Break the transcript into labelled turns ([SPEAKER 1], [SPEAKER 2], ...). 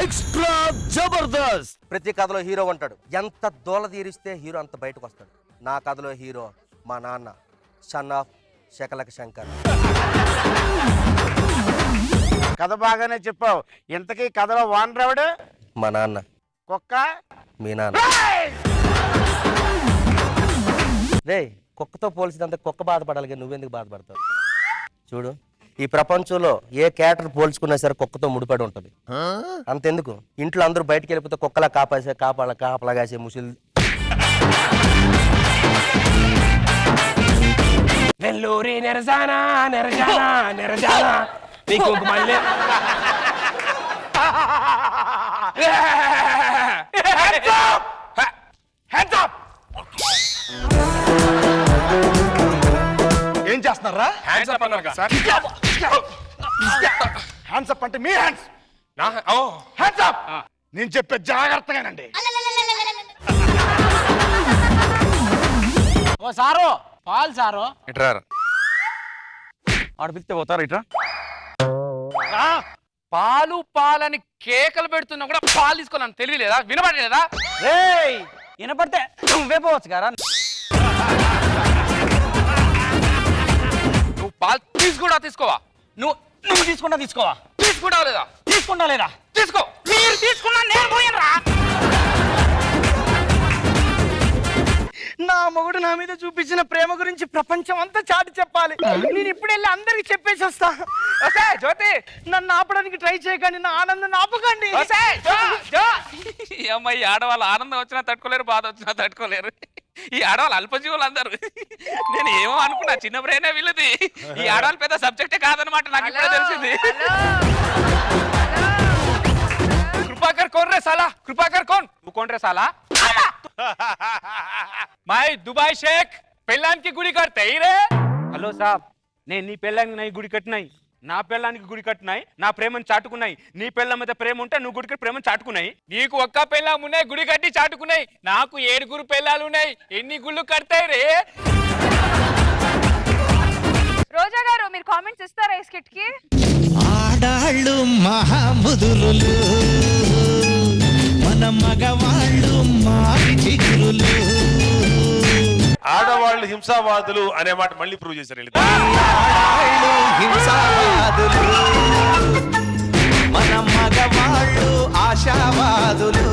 [SPEAKER 1] Extra Jabardasth.
[SPEAKER 2] ప్రతి కథలో hero ఉంటాడు. ఎంత దోల తీరిస్తే హీరో అంత బయటకు వస్తాడు. నా కథలో హీరో మా నాన్న, సన్ ఆఫ్ శకలక శంకర్.
[SPEAKER 3] కథ బాగానే చెప్పావు. ఇంతకీ కథలో వానర్ ఎవడు?
[SPEAKER 2] మా నాన్న.
[SPEAKER 3] కుక్క?
[SPEAKER 2] మీ నాన్న. రే, కుక్కతో పోల్చినంత కుక్క బాధపడాలి, నువ్వెందుకు బాధపడతావు? చూడు, ఈ ప్రపంచంలో ఏ క్యారెక్టర్ పోల్చుకున్నా సరే కుక్కతో ముడిపడి ఉంటుంది. అంతెందుకు, ఇంట్లో అందరూ బయటికి వెళ్ళిపోతే కుక్కలా కాపలాగాసే ముసలి.
[SPEAKER 4] నెల్లూరి నెరజానా నెరజానా నెరజానా నీకు మళ్ళీ
[SPEAKER 3] ఏం చేస్తున్నారా?
[SPEAKER 4] హ్యాండ్స్ అప్ అన్నారు సార్.
[SPEAKER 3] హ్యాండ్స్ అప్ అంటే మీ హ్యాండ్స్. Hands up. నేను చెప్పే జాగ్రత్తగానండి.
[SPEAKER 5] ఓ సారు, పాలు సారు.
[SPEAKER 4] ఇట్రారా, ఆడ పిలిస్తే పోతారా? ఇట్రా. పాలు పాలని కేకలు పెడుతున్నా కూడా పాలు తీసుకోవాలని తెలియలేదా? వినపడలేదా?
[SPEAKER 5] రేయ్, వినపడితే నువ్వే పోవచ్చు కదా.
[SPEAKER 4] నువ్వు పాలు తీసుకోవా?
[SPEAKER 5] నువ్వు తీసుకుంటా తీసుకోవా?
[SPEAKER 4] తీసుకుంటావా లేదా?
[SPEAKER 5] తీసుకుంటా లేదా?
[SPEAKER 4] తీసుకో.
[SPEAKER 5] మీరు తీసుకున్నా నేను పోయినరా? నా మొగుడు నా మీద చూపించిన ప్రేమ గురించి ప్రపంచం అంతా చాటి చెప్పాలి. నేను ఇప్పుడు వెళ్ళి అందరికి చెప్పేసి వస్తా.
[SPEAKER 4] జ్యోతి,
[SPEAKER 5] నన్ను ఆపడానికి ట్రై చేయకండి, నా ఆనందం ఆపకండి.
[SPEAKER 4] అమ్మాయి ఆడవాళ్ళు ఆనందం వచ్చినా తట్టుకోలేరు, బాధ వచ్చినా తట్టుకోలేరు. ఈ ఆడవాళ్ళు అల్పజీవులు అందరు. నేను ఏమో అనుకున్నా, చిన్న బ్రెయినే వీళ్ళది. ఈ ఆడవాళ్ళు పెద్ద సబ్జెక్టే కాదనమాట, నాకు ఇప్పుడే తెలిసింది. కృపాకర్ కోన్ రే సాలా? కృపాకర్ కోన్? నువ్వు కోన్ రే సాలా? మై దుబాయ్ షేక్ పెళ్ళానికి గుడి కడితే రే. హలో సాబ్, నేను నీ పెళ్ళానికి గుడి కట్టినాయి, నా పెళ్ళానికి గుడి కట్టినాయి, నా ప్రేమను చాటుకున్నాయి. నీ పెళ్ళ మీద ప్రేమ ఉంటే నువ్వు గుడి కట్టి ప్రేమను చాటుకున్నాయి. నీకు ఒక్క పెళ్ళాం ఉన్నాయి, గుడి కట్టి చాటుకున్నాయి. నాకు 7 పెళ్ళాలు ఉన్నాయి, ఎన్ని గుళ్ళు కడతాయి రే?
[SPEAKER 6] రోజా గారు, మీరు కామెంట్స్ ఇస్తారా ఈ స్కిట్ కి?
[SPEAKER 7] ఆడాళ్ళు మహాముదురులు, మన మగవాళ్ళు మారి చిగురులు.
[SPEAKER 8] ఆడవాళ్ళు హింసావాదులు అనే మాట మళ్ళీ ప్రూవ్ చేశారు.
[SPEAKER 7] ఆడాళ్ళు హింసావాదులు, మన మగవాళ్ళు ఆశావాదులు.